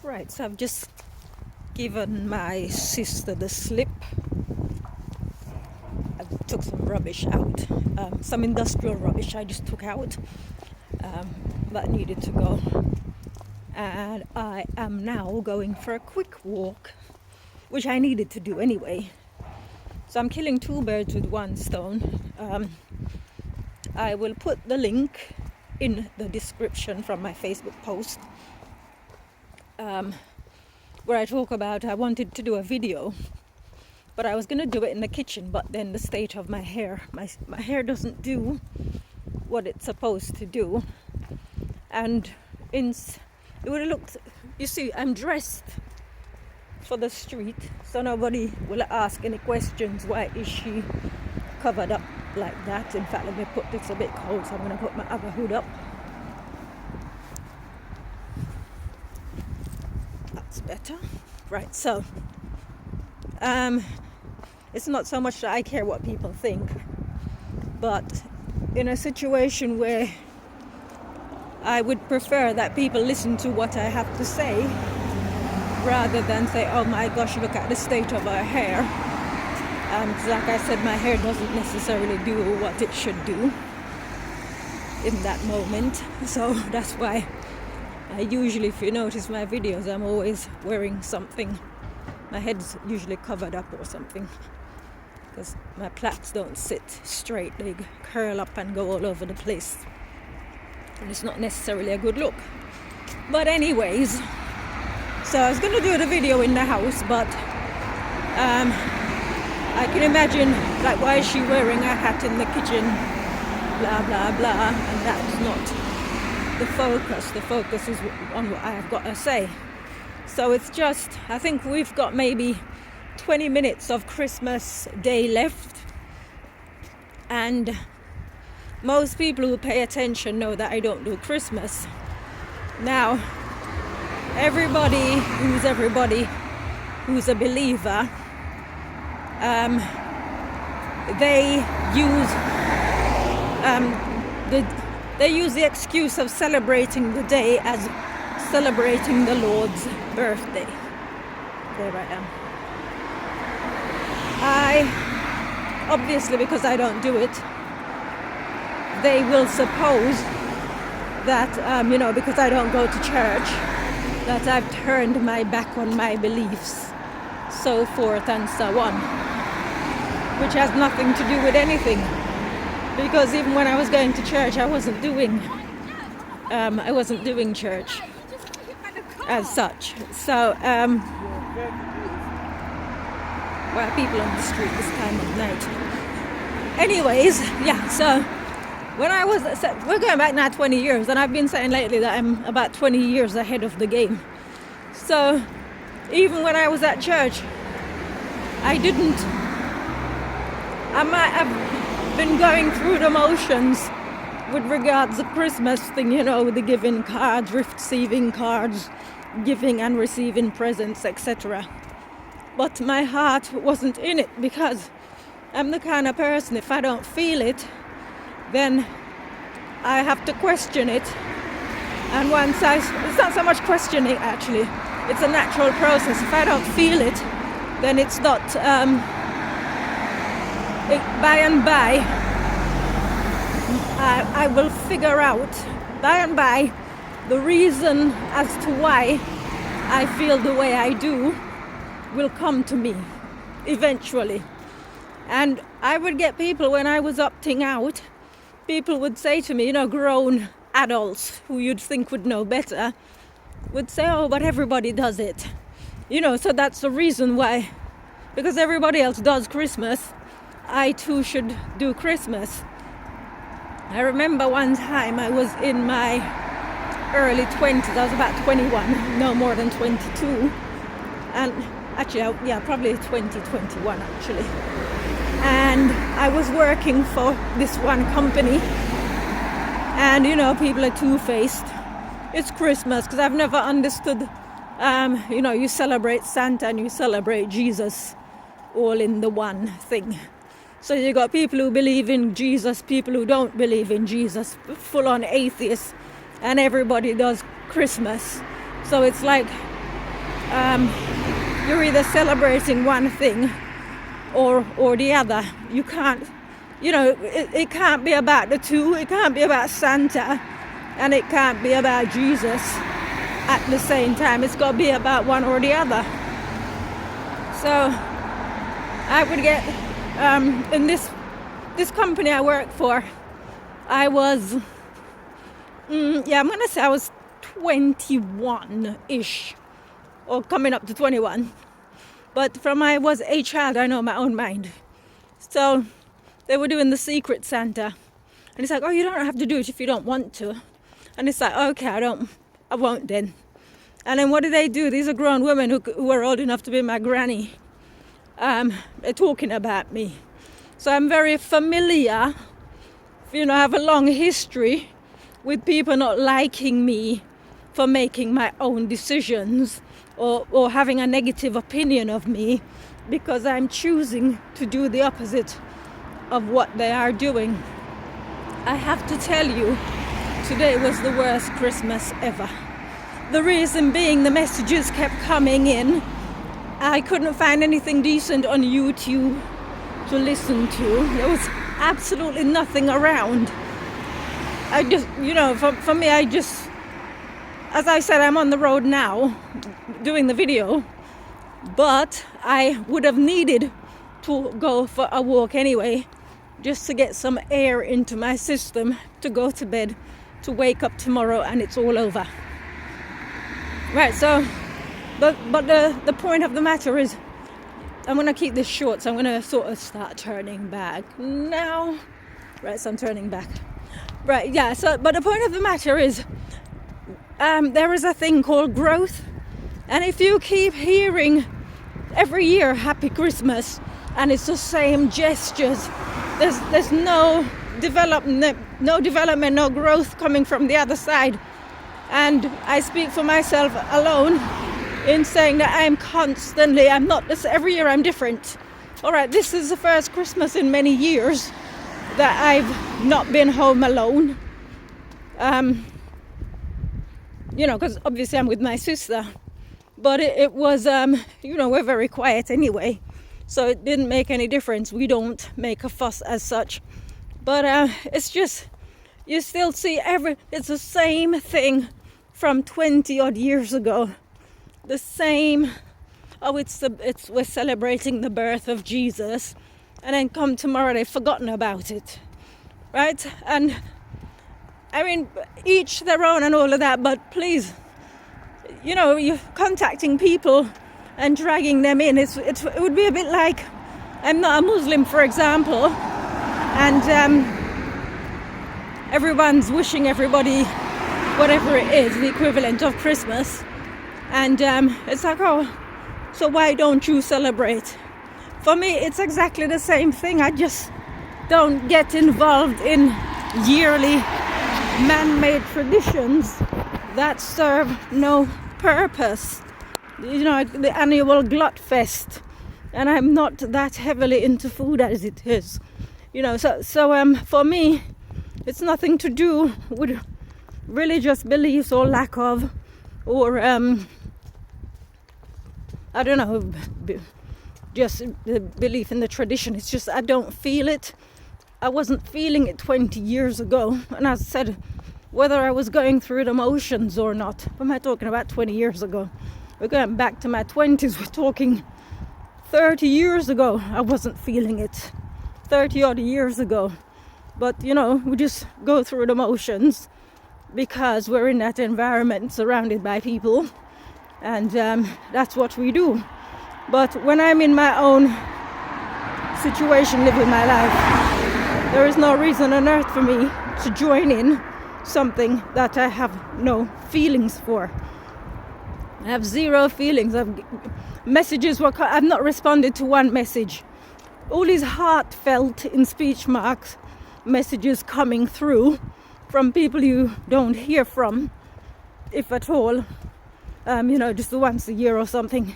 Right, so I've just given my sister the slip. I took some rubbish out, some industrial rubbish I just took out that needed to go. And I am now going for a quick walk, which I needed to do anyway. So I'm killing two birds with one stone. I will put the link in the description from my Facebook post where I talk about I wanted to do a video, but I was going to do it in the kitchen, but then the state of my hair, my hair doesn't do what it's supposed to do, and it would have looked, you see, I'm dressed for the street, so nobody will ask any questions. Why is she covered up like that? In fact, let me put this, a bit cold, so I'm going to put my other hood up. That's better. Right, so it's not so much that I care what people think, but in a situation where I would prefer that people listen to what I have to say rather than say, oh my gosh, look at the state of her hair. Like I said, my hair doesn't necessarily do what it should do in that moment. So that's why I usually, if you notice my videos, I'm always wearing something. My head's usually covered up or something, because my plaits don't sit straight. They curl up and go all over the place. And it's not necessarily a good look. But anyways, so I was going to do the video in the house, but I can imagine, like, why is she wearing a hat in the kitchen, blah blah blah, and that's not the focus. The focus is on what I have got to say. So it's just, I think we've got maybe 20 minutes of Christmas Day left, and most people who pay attention know that I don't do Christmas. Now, everybody who's a believer, they use the excuse of celebrating the day as celebrating the Lord's birthday. There I am. Obviously, because I don't do it, they will suppose that, because I don't go to church, that I've turned my back on my beliefs, so forth and so on, which has nothing to do with anything, because even when I was going to church, I wasn't doing church as such. So, where are people on the street this time of night? Anyways, yeah, so when we're going back now 20 years, and I've been saying lately that I'm about 20 years ahead of the game. So even when I was at church, I might have been going through the motions with regards to Christmas thing, with the giving cards, receiving cards, giving and receiving presents, etc. But my heart wasn't in it, because I'm the kind of person, if I don't feel it, then I have to question it. And it's not so much questioning actually, it's a natural process. If I don't feel it, then it's not, by and by, I will figure out, by and by, the reason as to why I feel the way I do will come to me eventually. And I would get people, when I was opting out, people would say to me, grown adults who you'd think would know better, would say, oh, but everybody does it. So that's the reason why, because everybody else does Christmas, I too should do Christmas. I remember one time I was in my early 20s, I was about 21, no more than 22, and actually, probably 2021 actually. And I was working for this one company, and people are two-faced. It's Christmas, because I've never understood, you celebrate Santa and you celebrate Jesus all in the one thing. So you got people who believe in Jesus, people who don't believe in Jesus, full-on atheists, and everybody does Christmas. So it's like you're either celebrating one thing or the other. You can't, it can't be about the two. It can't be about Santa and it can't be about Jesus at the same time. It's got to be about one or the other. So I would get in this company I work for, I was I'm gonna say I was 21-ish or coming up to 21, but from I was a child I know my own mind. So they were doing the Secret Santa and it's like, oh, you don't have to do it if you don't want to. And it's like, okay, I won't then. And then what do they do? These are grown women who are old enough to be my granny. They're talking about me. So I'm very familiar, I have a long history with people not liking me for making my own decisions or having a negative opinion of me because I'm choosing to do the opposite of what they are doing. I have to tell you, today was the worst Christmas ever. The reason being the messages kept coming in. I couldn't find anything decent on YouTube to listen to. There was absolutely nothing around. I just, for me, as I said, I'm on the road now doing the video, but I would have needed to go for a walk anyway, just to get some air into my system, to go to bed, to wake up tomorrow and it's all over. Right, so, but the point of the matter is, I'm going to keep this short, so I'm going to sort of start turning back now. Right, so I'm turning back. Right, yeah, so, but the point of the matter is, there is a thing called growth. And if you keep hearing every year, Happy Christmas, and it's the same gestures, there's no development, no growth coming from the other side. And I speak for myself alone in saying that I'm not this, every year I'm different. All right, this is the first Christmas in many years that I've not been home alone. Because obviously I'm with my sister. But it was, we're very quiet anyway. So it didn't make any difference. We don't make a fuss as such. But it's just, you still see it's the same thing from 20 odd years ago. The same, we're celebrating the birth of Jesus. And then come tomorrow, they've forgotten about it. Right? And I mean, each their own and all of that, but please, you're contacting people and dragging them in. It would be a bit like, I'm not a Muslim, for example, and everyone's wishing everybody whatever it is, the equivalent of Christmas. And it's like, oh, so why don't you celebrate? For me, it's exactly the same thing. I just don't get involved in yearly man-made traditions that serve no purpose. The annual glut fest, and I'm not that heavily into food as it is. So for me, it's nothing to do with religious beliefs or lack of, or I don't know, just the belief in the tradition. It's just I don't feel it. I wasn't feeling it 20 years ago, and as I said, whether I was going through the motions or not. What am I talking about 20 years ago? We're going back to my 20s. We're talking 30 years ago. I wasn't feeling it 30 odd years ago. But, we just go through the motions because we're in that environment surrounded by people. And that's what we do. But when I'm in my own situation, living my life, there is no reason on earth for me to join in something that I have no feelings for. I have zero feelings. Messages I've not responded to one message. All these heartfelt, in speech marks, messages coming through from people you don't hear from, if at all. Just once a year or something.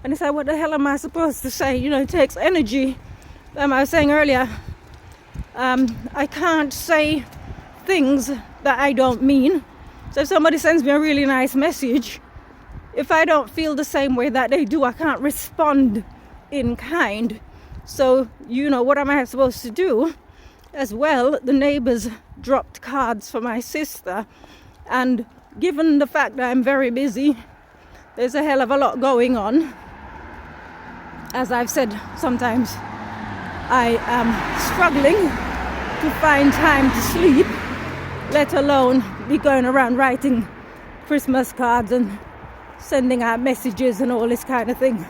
And it's like, what the hell am I supposed to say? It takes energy. I was saying earlier, I can't say things that I don't mean. So if somebody sends me a really nice message, if I don't feel the same way that they do, I can't respond in kind. So, what am I supposed to do? As well, the neighbors dropped cards for my sister, and given the fact that I'm very busy, there's a hell of a lot going on. As I've said, sometimes I am struggling to find time to sleep, let alone be going around writing Christmas cards and sending out messages and all this kind of thing.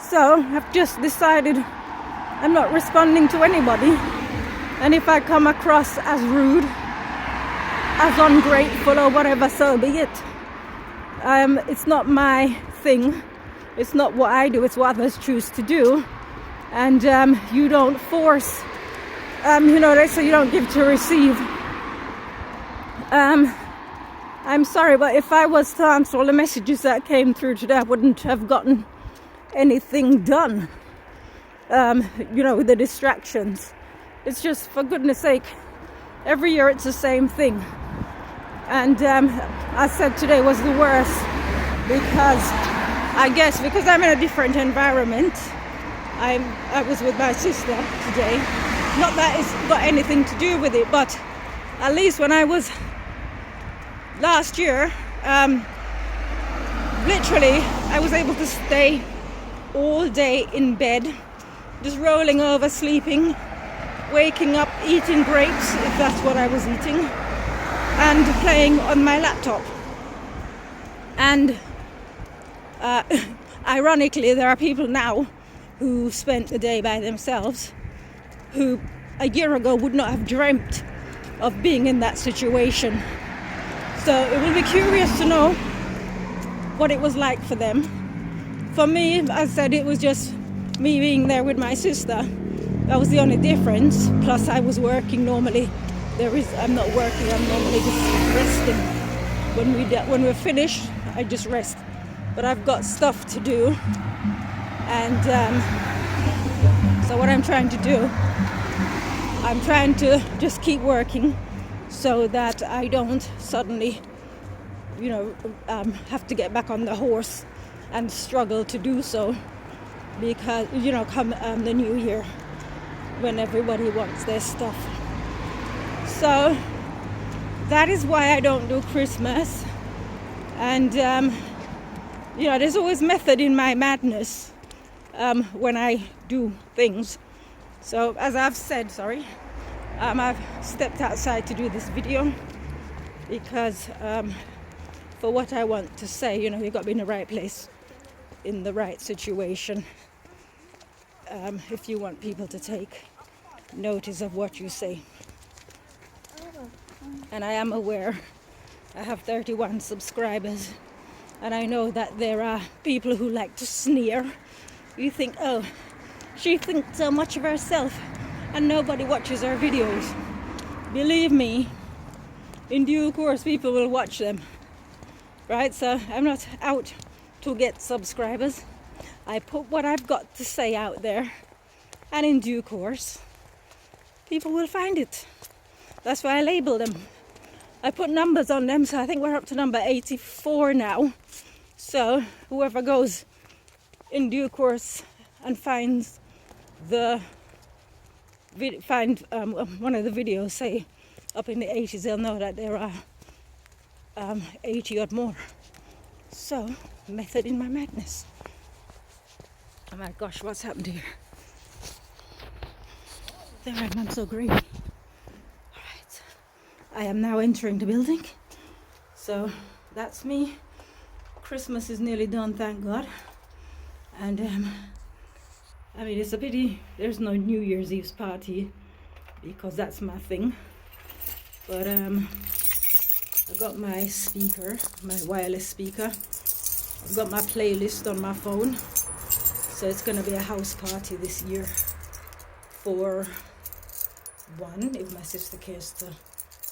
So I've just decided I'm not responding to anybody, and if I come across as rude, as ungrateful or whatever, so be it. It's not my thing. It's not what I do, it's what others choose to do. And you don't force, they say you don't give to receive. I'm sorry, but if I was to answer all the messages that came through today, I wouldn't have gotten anything done, with the distractions. It's just, for goodness sake, every year it's the same thing. And I said today was the worst because I'm in a different environment. I was with my sister today. Not that it's got anything to do with it, but at least when I was last year, literally I was able to stay all day in bed, just rolling over, sleeping, waking up, eating grapes, if that's what I was eating, and playing on my laptop. And ironically, there are people now who spent the day by themselves who a year ago would not have dreamt of being in that situation. So it will be curious to know what it was like for them. For me, as I said, it was just me being there with my sister. That was the only difference. Plus I was working normally. I'm not working, I'm normally just resting. When we're finished, I just rest. But I've got stuff to do. And so what I'm trying to do, I'm trying to just keep working so that I don't suddenly, have to get back on the horse and struggle to do so. Because, come the new year when everybody wants their stuff. So that is why I don't do Christmas. And, there's always method in my madness when I do things. So as I've said, I've stepped outside to do this video because for what I want to say, you've got to be in the right place, in the right situation, if you want people to take notice of what you say. And I am aware I have 31 subscribers, and I know that there are people who like to sneer. You think, oh, she thinks so much of herself and nobody watches her videos. Believe me, in due course people will watch them, right? So I'm not out to get subscribers. I put what I've got to say out there, and in due course people will find it. That's why I label them. I put numbers on them, so I think we're up to number 84 now. So whoever goes in due course and finds one of the videos, say up in the 80s, they'll know that there are 80 or more. So, method in my madness. Oh my gosh, what's happened here? There I'm so green. Alright, I am now entering the building. So that's me. Christmas is nearly done, thank God. And it's a pity there's no New Year's Eve party because that's my thing. But I got my speaker, my wireless speaker. I've got my playlist on my phone. So it's gonna be a house party this year for one. If my sister cares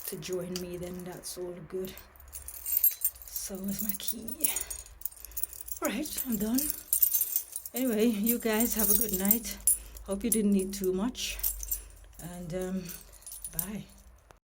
to join me, then that's all good. So is my key. Alright, I'm done. Anyway, you guys have a good night. Hope you didn't eat too much. And bye.